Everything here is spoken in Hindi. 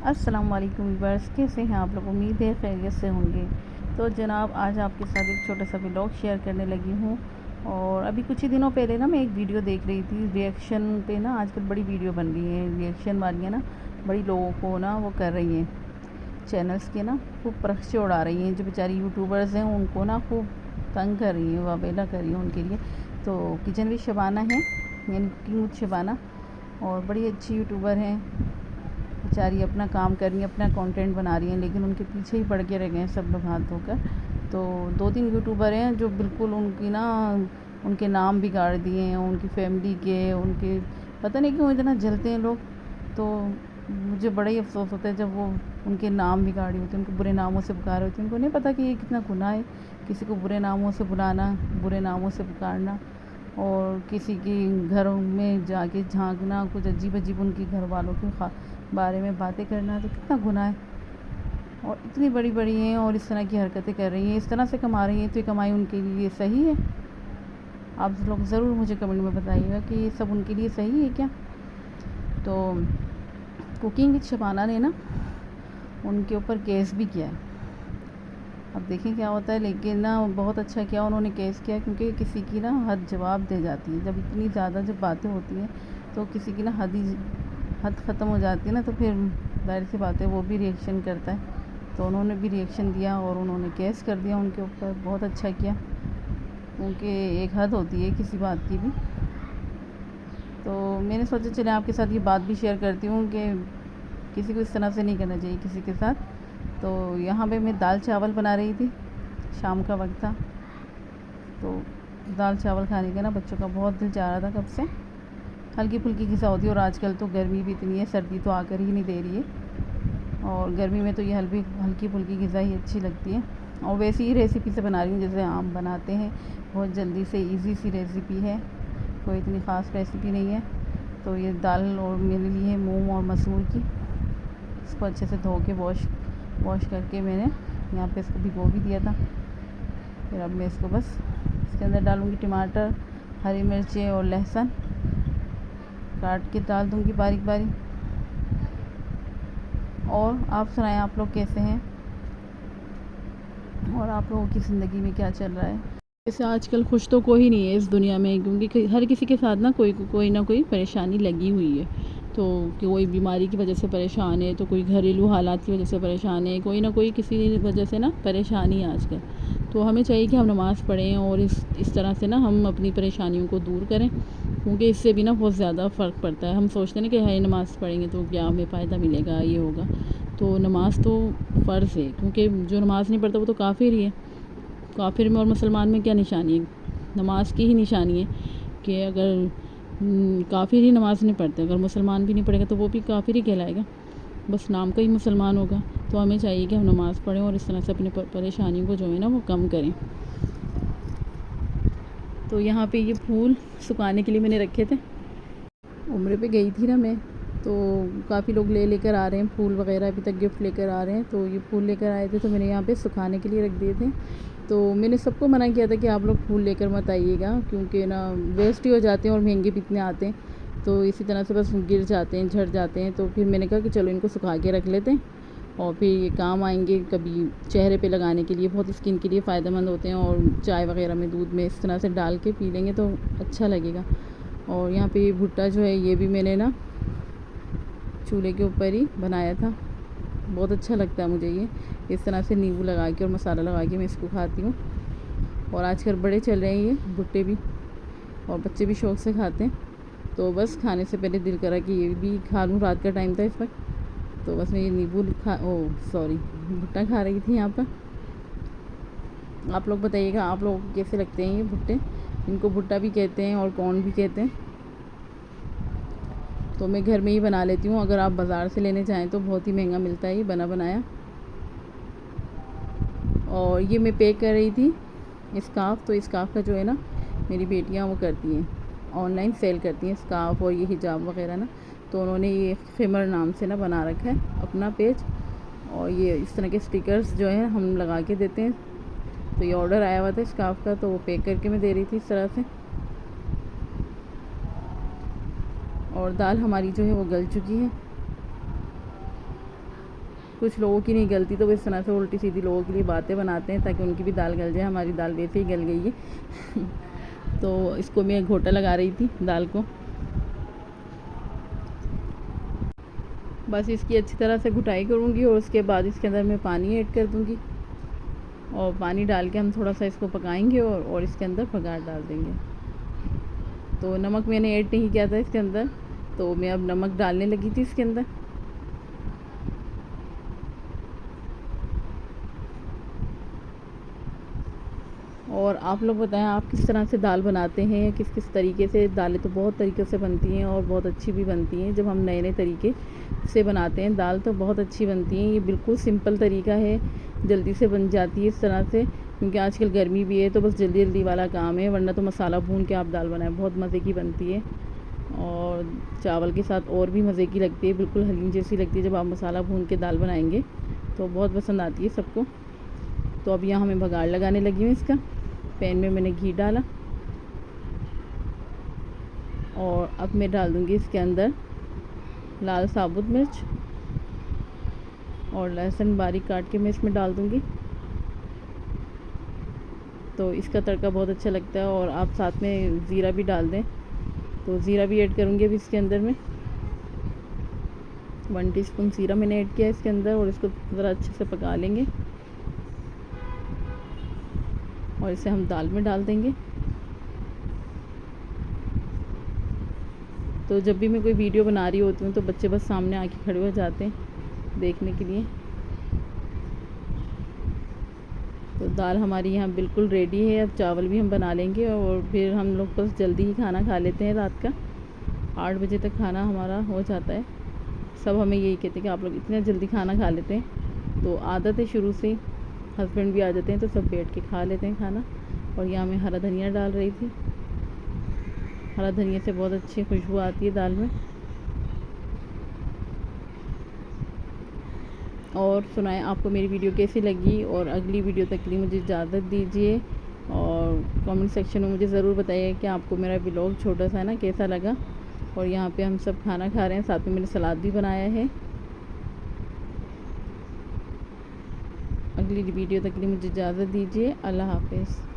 अस्सलाम वालेकुम व्यूअर्स, कैसे हैं आप लोग? उम्मीद है खैरियत से होंगे। तो जनाब, आज आपके साथ एक छोटा सा व्लॉग शेयर करने लगी हूँ। और अभी कुछ ही दिनों पहले ना मैं एक वीडियो देख रही थी रिएक्शन पे। ना आजकल बड़ी वीडियो बन रही हैं रिएक्शन वाली, है ना, बड़ी लोगों को ना वो कर रही हैं, चैनल्स के ना खूब परखचे उड़ा रही हैं। जो बेचारी यूट्यूबर्स हैं उनको ना खूब तंग कर रही हैं, वावेला कर रही हैं उनके लिए। तो किचन विद शबाना है, यानी कुकिंग विद शबाना, और बड़ी अच्छी यूट्यूबर हैं बेचारी। अपना काम कर रही हैं, अपना कंटेंट बना रही हैं, लेकिन उनके पीछे ही पड़ के रह गए हैं सब लोग हाथ धोकर। तो 2-3 यूट्यूबर हैं जो बिल्कुल उनकी ना उनके नाम बिगाड़ दिए हैं, उनकी फैमिली के, उनके पता नहीं क्यों इतना जलते हैं लोग। तो मुझे बड़ा ही अफसोस होता है जब वो उनके नाम बिगाड़े होते हैं, उनको बुरे नामों से पुकारे होते हैं। उनको नहीं पता कि ये कितना गुनाह है, किसी को बुरे नामों से बुलाना, बुरे नामों से पुकारना, और किसी के घर में जाके झांकना, कुछ अजीब अजीब उनके घर वालों के बारे में बातें करना, तो कितना गुनाह है। और इतनी बड़ी बड़ी हैं और इस तरह की हरकतें कर रही हैं, इस तरह से कमा रही हैं, तो ये कमाई उनके लिए सही है? आप लोग ज़रूर मुझे कमेंट में बताइएगा कि ये सब उनके लिए सही है क्या। तो कुकिंग विद शबाना ने ना उनके ऊपर केस भी किया है। अब देखें क्या होता है, लेकिन ना बहुत अच्छा किया उन्होंने केस किया, क्योंकि किसी की ना हद जवाब दे जाती है। जब इतनी ज़्यादा जब बातें होती हैं तो किसी की ना हद ख़त्म हो जाती है ना, तो फिर ज़ाहिर सी बात है वो भी रिएक्शन करता है। तो उन्होंने भी रिएक्शन दिया और उन्होंने केस कर दिया उनके ऊपर। बहुत अच्छा किया, क्योंकि एक हद होती है किसी बात की भी। तो मैंने सोचा चले आपके साथ ये बात भी शेयर करती हूँ कि किसी को इस तरह से नहीं करना चाहिए किसी के साथ। तो यहाँ पे मैं दाल चावल बना रही थी, शाम का वक्त था, तो दाल चावल खाने का ना बच्चों का बहुत दिल चाह रहा था कब से। हल्की फुल्की ग़िज़ा होती है, और आजकल तो गर्मी भी इतनी है, सर्दी तो आकर ही नहीं दे रही है, और गर्मी में तो ये हल्की फुल्की ग़िज़ा ही अच्छी लगती है। और वैसी ही रेसिपी से बना रही हूँ जैसे आम बनाते हैं, बहुत जल्दी से ईज़ी सी रेसिपी है, कोई इतनी ख़ास रेसिपी नहीं है। तो ये दाल और मेरे लिए है मूंग और मसूर की। इसको अच्छे से धो के वॉश करके मैंने यहाँ पे इसको भिगो भी दिया था। फिर अब मैं इसको बस इसके अंदर डालूँगी टमाटर, हरी मिर्चें और लहसुन काट के डाल दूँगी बारीक बारीक। और आप सुनाएं, आप लोग कैसे हैं और आप लोगों की ज़िंदगी में क्या चल रहा है? जैसे आजकल खुश तो कोई नहीं है इस दुनिया में, क्योंकि हर किसी के साथ ना कोई ना कोई परेशानी लगी हुई है। तो कोई बीमारी की वजह से परेशान है, तो कोई घरेलू हालात की वजह से परेशान है, कोई ना कोई किसी वजह से ना परेशानी है आजकल। तो हमें चाहिए कि हम नमाज़ पढ़ें और इस तरह से ना हम अपनी परेशानियों को दूर करें, क्योंकि इससे भी ना बहुत ज़्यादा फ़र्क पड़ता है। हम सोचते हैं ना कि हाय नमाज़ पढ़ेंगे तो क्या हमें फ़ायदा मिलेगा, ये होगा। तो नमाज़ तो फ़र्ज़ है, क्योंकि जो नमाज़ नहीं पढ़ता वो तो काफिर ही है। काफिर में और मुसलमान में क्या निशानी है? नमाज की ही निशानी है कि अगर काफिर ही नमाज़ नहीं पढ़ते, अगर मुसलमान भी नहीं पढ़ेगा तो वो भी काफिर ही कहलाएगा, बस नाम का ही मुसलमान होगा। तो हमें चाहिए कि हम नमाज़ पढ़ें और इस तरह से अपनी परेशानियों को जो है ना वो कम करें। तो यहाँ पे ये फूल सुखाने के लिए मैंने रखे थे। उम्रे पे गई थी ना मैं, तो काफ़ी लोग लेकर आ रहे हैं फूल वगैरह, अभी तक गिफ्ट लेकर आ रहे हैं। तो ये फूल लेकर आए थे, तो मैंने यहाँ पे सुखाने के लिए रख दिए थे। तो मैंने सबको मना किया था कि आप लोग फूल लेकर मत आइएगा, क्योंकि ना वेस्ट ही हो जाते हैं और महंगे भी इतने आते हैं, तो इसी तरह से बस गिर जाते हैं, झड़ जाते हैं। तो फिर मैंने कहा कि चलो इनको सुखा के रख लेते हैं, और फिर ये काम आएंगे कभी चेहरे पे लगाने के लिए, बहुत स्किन के लिए फ़ायदेमंद होते हैं। और चाय वगैरह में दूध में इस तरह से डाल के पी लेंगे तो अच्छा लगेगा। और यहाँ पे भुट्टा जो है ये भी मैंने ना चूल्हे के ऊपर ही बनाया था, बहुत अच्छा लगता है मुझे ये। इस तरह से नींबू लगा के और मसाला लगा के मैं इसको खाती हूँ। और आजकल बड़े चल रहे हैं ये भुट्टे भी, और बच्चे भी शौक़ से खाते हैं। तो बस खाने से पहले दिल करा कि ये भी खा लूँ, रात का टाइम था इस वक्त, तो बस मैं ये भुट्टा खा रही थी यहाँ पर। आप लोग बताइएगा आप लोगों को कैसे लगते हैं ये भुट्टे? इनको भुट्टा भी कहते हैं और कॉर्न भी कहते हैं। तो मैं घर में ही बना लेती हूँ, अगर आप बाज़ार से लेने जाएँ तो बहुत ही महंगा मिलता है ये बना बनाया। और ये मैं पैक कर रही थी स्कार्फ़, तो स्कार्फ़ का जो है ना मेरी बेटियाँ वो करती हैं, ऑनलाइन सेल करती हैं स्कार्फ़ और ये हिजाब वगैरह ना। तो उन्होंने ये खिमर नाम से ना बना रखा है अपना पेज, और ये इस तरह के स्टिकर्स जो हैं हम लगा के देते हैं। तो ये ऑर्डर आया हुआ था स्कार्फ़ का, तो वो पैक करके मैं दे रही थी इस तरह से। और दाल हमारी जो है वो गल चुकी है। कुछ लोगों की नहीं गलती तो वो इस तरह से उल्टी सीधी लोगों के लिए बातें बनाते हैं ताकि उनकी भी दाल गल जाए। हमारी दाल वैसे ही गल गई है तो इसको मैं घोटा लगा रही थी दाल को। बस इसकी अच्छी तरह से घुटाई करूँगी और उसके बाद इसके अंदर मैं पानी ऐड कर दूँगी और पानी डाल के हम थोड़ा सा इसको पकाएंगे और इसके अंदर बघार डाल देंगे। तो नमक मैंने ऐड नहीं किया था इसके अंदर, तो मैं अब नमक डालने लगी थी इसके अंदर। और आप लोग बताएं आप किस तरह से दाल बनाते हैं, किस किस तरीके से। दालें तो बहुत तरीक़ों से बनती हैं और बहुत अच्छी भी बनती हैं। जब हम नए नए तरीके से बनाते हैं दाल तो बहुत अच्छी बनती हैं। ये बिल्कुल सिंपल तरीका है, जल्दी से बन जाती है इस तरह से, क्योंकि आजकल गर्मी भी है तो बस जल्दी जल्दी वाला काम है। वरना तो मसाला भून के आप दाल बनाएं, बहुत मज़े की बनती है और चावल के साथ और भी मज़े की लगती है, बिल्कुल हलीम जैसी लगती है। जब आप मसाला भून के दाल बनाएंगे तो बहुत पसंद आती है सबको। तो अब यहाँ मैं बघार लगाने लगी हूँ इसका। पैन में मैंने घी डाला और अब मैं डाल दूँगी इसके अंदर लाल साबुत मिर्च और लहसुन बारीक काट के मैं इसमें डाल दूँगी। तो इसका तड़का बहुत अच्छा लगता है और आप साथ में ज़ीरा भी डाल दें, तो ज़ीरा भी ऐड करूँगी अभी इसके अंदर में। 1 टीस्पून ज़ीरा मैंने ऐड किया इसके अंदर और इसको ज़रा अच्छे से पका लेंगे और इसे हम दाल में डाल देंगे। तो जब भी मैं कोई वीडियो बना रही होती हूँ तो बच्चे बस सामने आके खड़े हो जाते हैं देखने के लिए। तो दाल हमारी यहाँ बिल्कुल रेडी है। अब चावल भी हम बना लेंगे और फिर हम लोग बस जल्दी ही खाना खा लेते हैं। रात का 8 बजे तक खाना हमारा हो जाता है। सब हमें यही कहते हैं कि आप लोग इतना जल्दी खाना खा लेते हैं, तो आदत है शुरू से। हस्बैंड भी आ जाते हैं तो सब बैठ के खा लेते हैं खाना। और यहाँ मैं हरा धनिया डाल रही थी, हरा धनिया से बहुत अच्छी खुशबू आती है दाल में। और सुनाएं आपको मेरी वीडियो कैसी लगी, और अगली वीडियो तक के लिए मुझे इजाज़त दीजिए और कमेंट सेक्शन में मुझे ज़रूर बताइए कि आपको मेरा व्लॉग छोटा सा है ना कैसा लगा। और यहाँ पे हम सब खाना खा रहे हैं, साथ में मैंने सलाद भी बनाया है। अगली वीडियो तक के लिए मुझे इजाज़त दीजिए। अल्लाह हाफ़िज़।